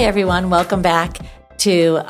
everyone. Welcome back to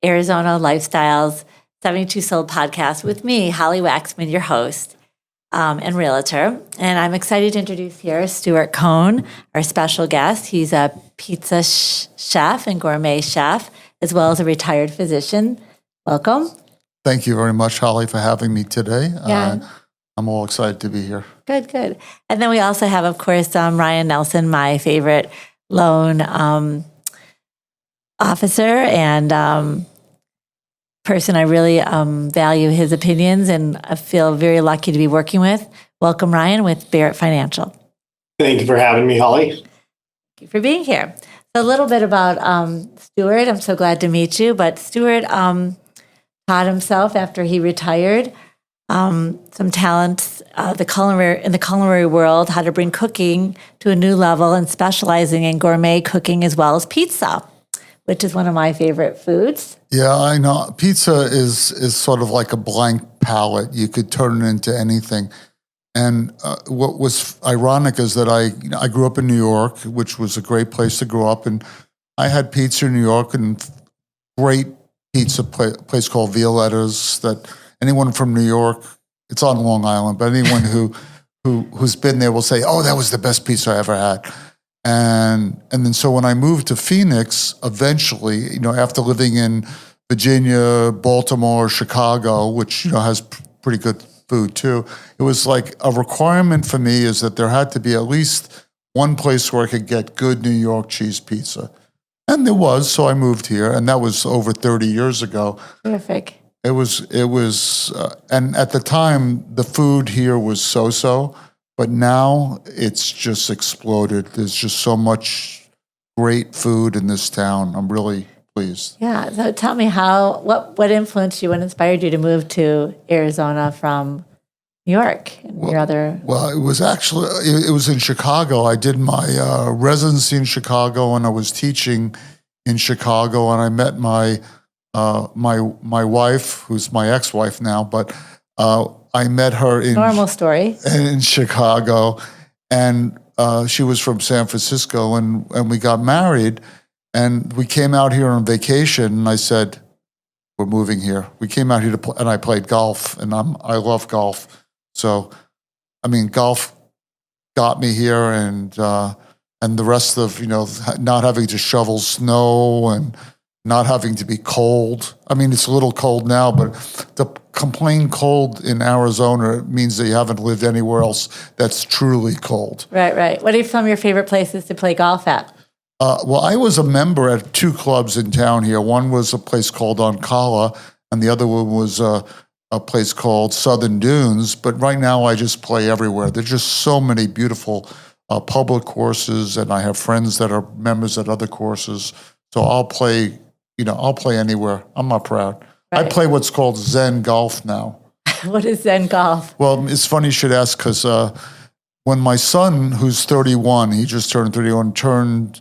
Arizona Lifestyles 72 Sold podcast with me, Holly Waxman, your host and realtor. And I'm excited to introduce here Stuart Cohen, our special guest. He's a pizza chef and gourmet chef, as well as a retired physician. Welcome. Thank you very much, Holly, for having me today. Yeah. I'm all excited to be here. Good. And then we also have, of course, Ryan Nelson, my favorite loan officer and person. I really value his opinions, and I feel very lucky to be working with. Welcome, Ryan, with Barrett Financial. Thank you for having me, Holly. Thank you for being here. So a little bit about Stuart. I'm so glad to meet you. But Stuart taught himself after he retired some talents in the culinary world, how to bring cooking to a new level, and specializing in gourmet cooking as well as pizza, which is one of my favorite foods. Yeah, I know. Pizza is sort of like a blank palette. You could turn it into anything. And what was ironic is that I grew up in New York, which was a great place to grow up. And I had pizza in New York, and great pizza place called Violetta's that anyone from New York, it's on Long Island, but anyone who's been there will say, oh, that was the best pizza I ever had. And then so when I moved to Phoenix, eventually, after living in Virginia, Baltimore, Chicago, which, has pretty good food too, it was like a requirement for me is that there had to be at least one place where I could get good New York cheese pizza. And there was, so I moved here, and that was over 30 years ago. Terrific. It was, and at the time, the food here was so-so, but now it's just exploded. There's just so much great food in this town. I'm really pleased. Yeah. So tell me what influenced you, what inspired you to move to Arizona from New York and your other? Well, it was actually, it was in Chicago. I did my residency in Chicago, and I was teaching in Chicago, and I met my wife, who's my ex-wife now, but I met her in Chicago, and she was from San Francisco, and we got married, and we came out here on vacation, and I said, we're moving here. We came out here and I played golf, and I love golf. So, golf got me here, and the rest of, not having to shovel snow and not having to be cold. It's a little cold now, but the plain cold in Arizona means that you haven't lived anywhere else that's truly cold. Right. What are some of your favorite places to play golf at? Well, I was a member at two clubs in town here. One was a place called Oncala, and the other one was a place called Southern Dunes. But right now, I just play everywhere. There's just so many beautiful public courses, and I have friends that are members at other courses. So I'll play anywhere. I'm not proud. Right. I play what's called Zen golf now. What is Zen golf? Well, it's funny you should ask, because when my son, who's 31, he just turned 31, turned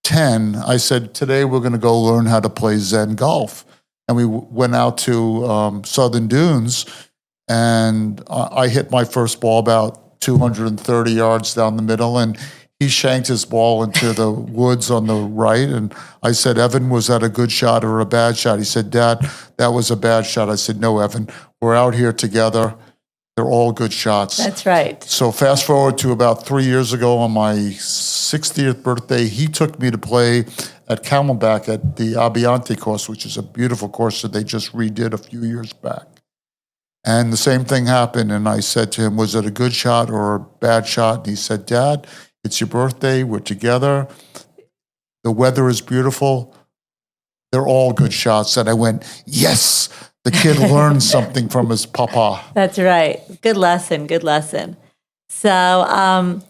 10, I said, today we're going to go learn how to play Zen golf. And we went out to Southern Dunes, and I hit my first ball about 230 yards down the middle, and he shanked his ball into the woods on the right. And I said, Evan, was that a good shot or a bad shot? He said, Dad, that was a bad shot. I said, no, Evan, we're out here together. They're all good shots. That's right. So fast forward to about 3 years ago on my 60th birthday, he took me to play at Camelback at the Abiante course, which is a beautiful course that they just redid a few years back. And the same thing happened. And I said to him, was it a good shot or a bad shot? And he said, Dad, it's your birthday. We're together. The weather is beautiful. They're all good shots. And I went, yes, the kid learned something from his papa. That's right. Good lesson. So I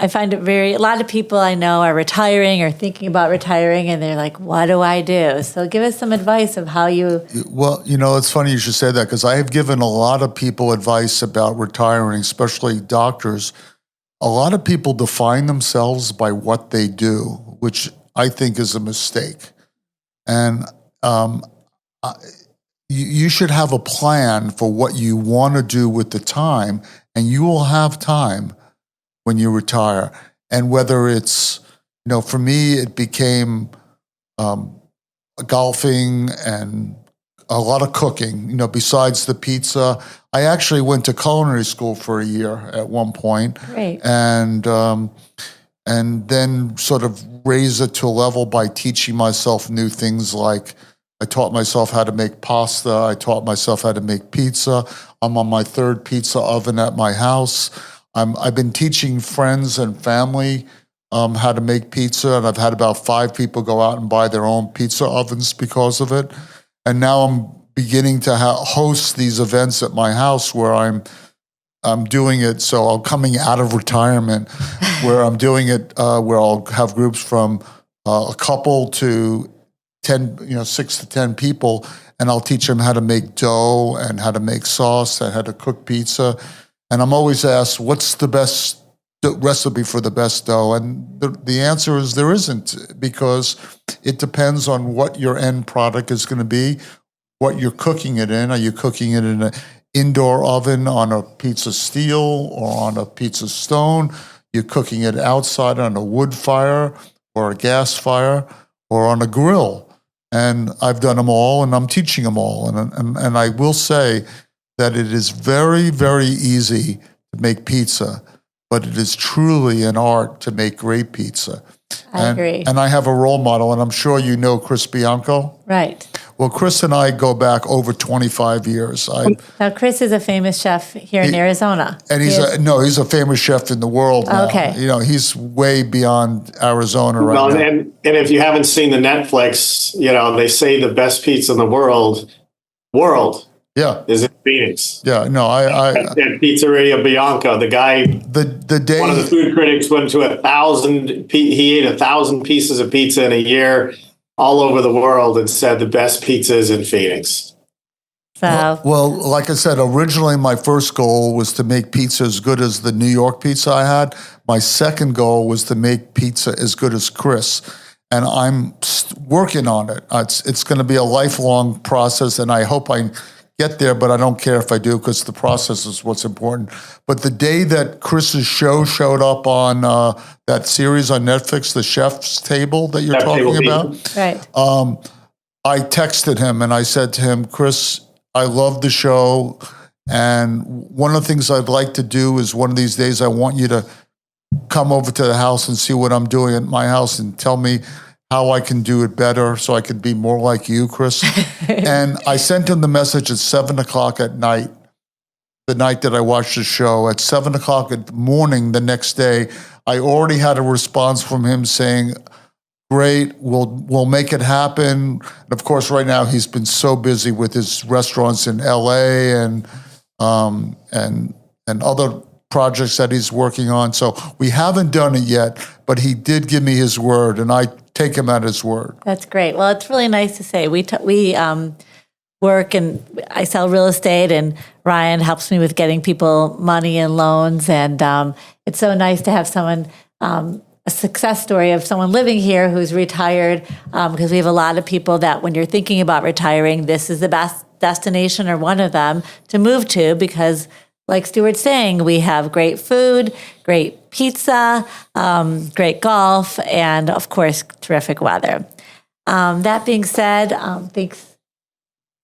find it a lot of people I know are retiring or thinking about retiring, and they're like, what do I do? So give us some advice of how you... Well, it's funny you should say that, because I have given a lot of people advice about retiring, especially doctors. A lot of people define themselves by what they do, which I think is a mistake. And you should have a plan for what you want to do with the time, and you will have time when you retire. And whether it's, for me, it became golfing and a lot of cooking, besides the pizza. I actually went to culinary school for a year at one point. Great. And then sort of raise it to a level by teaching myself new things, like I taught myself how to make pasta. I taught myself how to make pizza. I'm on my third pizza oven at my house. I've been teaching friends and family how to make pizza, and I've had about 5 people go out and buy their own pizza ovens because of it. And now I'm beginning to host these events at my house where I'm doing it. So I'm coming out of retirement, where I'm doing it, where I'll have groups from a couple to 10, 6 to 10 people, and I'll teach them how to make dough and how to make sauce and how to cook pizza. And I'm always asked, what's the best recipe for the best dough? And the answer is there isn't, because it depends on what your end product is going to be, what you're cooking it in. Are you cooking it in an indoor oven on a pizza steel or on a pizza stone? You're cooking it outside on a wood fire or a gas fire or on a grill. And I've done them all, and I'm teaching them all. And I will say that it is very, very easy to make pizza, but it is truly an art to make great pizza. I agree. And I have a role model, and I'm sure you know Chris Bianco. Right. Well, Chris and I go back over 25 years. Now, Chris is a famous chef here in Arizona. And he's a famous chef in the world now. Okay. He's way beyond Arizona right now. And if you haven't seen the Netflix, they say the best pizza in the world Yeah. is in Phoenix. Yeah, no, At Pizzeria Bianco, the guy, the day one of the food critics went to 1,000, he ate 1,000 pieces of pizza in a year all over the world and said the best pizza is in Phoenix. So, well, like I said, originally my first goal was to make pizza as good as the New York pizza I had. My second goal was to make pizza as good as Chris. And I'm working on it. It's going to be a lifelong process, and I hope I get there, but I don't care if I do, because the process is what's important. But the day that Chris's show showed up on that series on Netflix, The Chef's Table that you're talking about, right. I texted him and I said to him, Chris, I love the show, and one of the things I'd like to do is one of these days I want you to come over to the house and see what I'm doing at my house and tell me how I can do it better so I could be more like you, Chris. And I sent him the message at 7:00 at night, the night that I watched the show. At 7:00 in the morning the next day, I already had a response from him saying, great, we'll make it happen. And of course, right now he's been so busy with his restaurants in LA and other projects that he's working on. So we haven't done it yet, but he did give me his word, and I take him at his word. That's great. Well, it's really nice to say. We work, and I sell real estate, and Ryan helps me with getting people money and loans. And it's so nice to have someone, a success story of someone living here who's retired, because we have a lot of people that when you're thinking about retiring, this is the best destination or one of them to move to, because like Stuart's saying, we have great food, great pizza, great golf, and of course, terrific weather. That being said, thanks,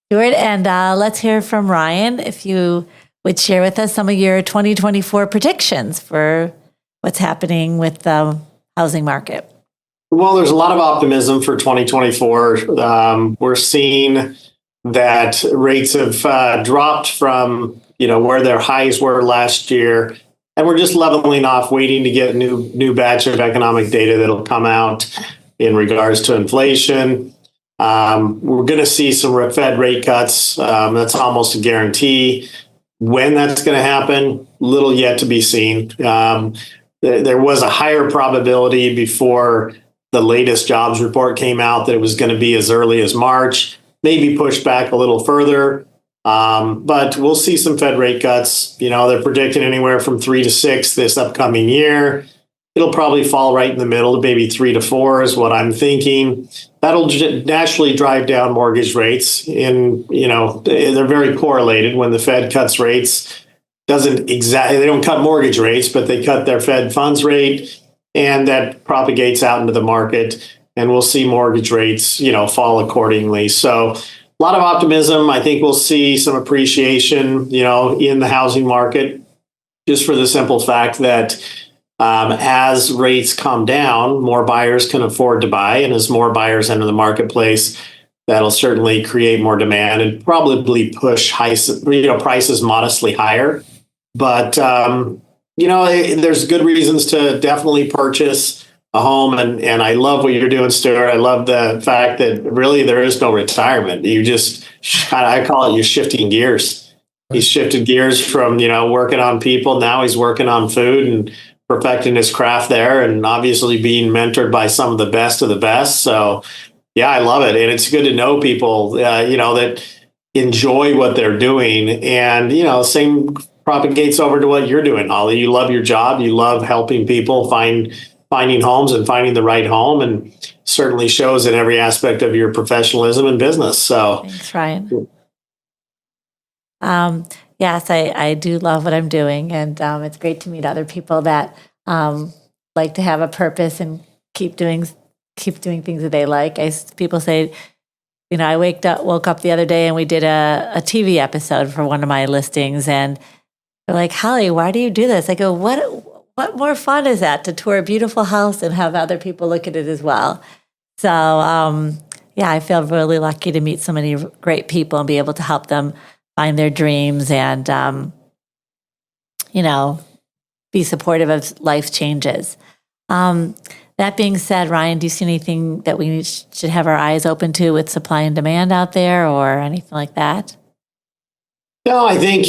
Stuart. And let's hear from Ryan, if you would share with us some of your 2024 predictions for what's happening with the housing market. Well, there's a lot of optimism for 2024. We're seeing that rates have dropped from where their highs were last year, and we're just leveling off, waiting to get a new batch of economic data that'll come out in regards to inflation. We're going to see some Fed rate cuts. That's almost a guarantee. When that's going to happen, little yet to be seen. There was a higher probability before the latest jobs report came out that it was going to be as early as March, maybe pushed back a little further. But we'll see some Fed rate cuts. They're predicting anywhere from 3 to 6 this upcoming year. It'll probably fall right in the middle, maybe 3 to 4 is what I'm thinking. That'll naturally drive down mortgage rates. They're very correlated. When the Fed cuts rates, they don't cut mortgage rates, but they cut their Fed funds rate. and that propagates out into the market, and we'll see mortgage rates, fall accordingly. So a lot of optimism. I think we'll see some appreciation, in the housing market, just for the simple fact that as rates come down, more buyers can afford to buy, and as more buyers enter the marketplace, that'll certainly create more demand and probably push prices modestly higher. But there's good reasons to definitely purchase a home, and I love what you're doing, Stuart. I love the fact that really there is no retirement. You just I call it you're shifting gears. He's shifted gears from working on people. Now he's working on food and perfecting his craft there, and obviously being mentored by some of the best of the best. So yeah, I love it, and it's good to know people that enjoy what they're doing, and same propagates over to what you're doing, Holly. You love your job. You love helping people finding homes and finding the right home, and certainly shows in every aspect of your professionalism and business. So thanks, Ryan. Yes, I do love what I'm doing, and it's great to meet other people that like to have a purpose and keep doing things that they like. People say, I woke up the other day and we did a TV episode for one of my listings, and they're like, Holly, why do you do this? I go, what more fun is that to tour a beautiful house and have other people look at it as well? So, I feel really lucky to meet so many great people and be able to help them find their dreams and, be supportive of life changes. That being said, Ryan, do you see anything that we should have our eyes open to with supply and demand out there or anything like that? No, I think,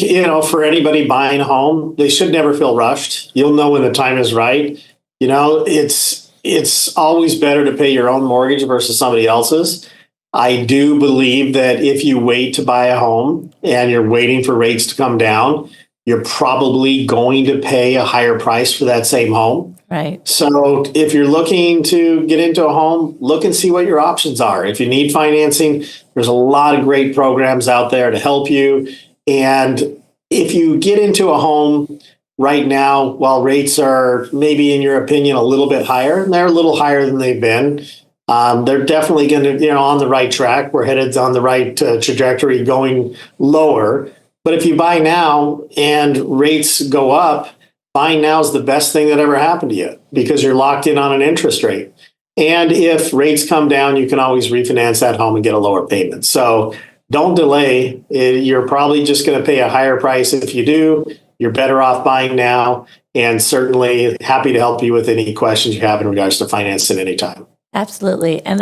for anybody buying a home, they should never feel rushed. You'll know when the time is right. It's always better to pay your own mortgage versus somebody else's. I do believe that if you wait to buy a home and you're waiting for rates to come down, you're probably going to pay a higher price for that same home. Right. So if you're looking to get into a home, look and see what your options are. If you need financing, there's a lot of great programs out there to help you. And if you get into a home right now, while rates are maybe, in your opinion, a little bit higher, and they're a little higher than they've been, they're definitely going to, on the right track. We're headed on the right trajectory going lower. But if you buy now and rates go up, buying now is the best thing that ever happened to you because you're locked in on an interest rate. And if rates come down, you can always refinance that home and get a lower payment. So don't delay. You're probably just going to pay a higher price if you do. You're better off buying now, and certainly happy to help you with any questions you have in regards to financing anytime. Absolutely. And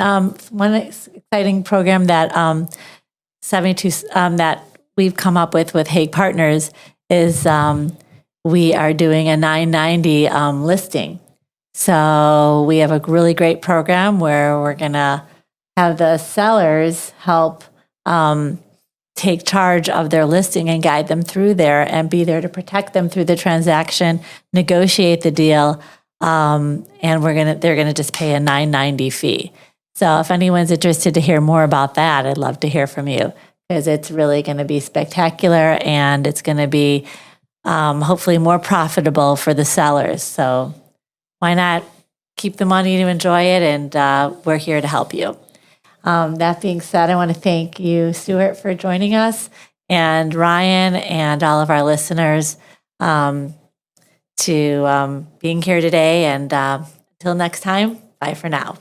one exciting program that 72 that we've come up with Hague Partners is we are doing a 990 listing. So we have a really great program where we're going to have the sellers help take charge of their listing and guide them through there and be there to protect them through the transaction, negotiate the deal, and they're gonna just pay a $9.90 fee. So if anyone's interested to hear more about that, I'd love to hear from you because it's really going to be spectacular and it's going to be hopefully more profitable for the sellers. So why not keep the money to enjoy it? And we're here to help you. That being said, I want to thank you, Stuart, for joining us, and Ryan and all of our listeners to being here today. And until next time, bye for now.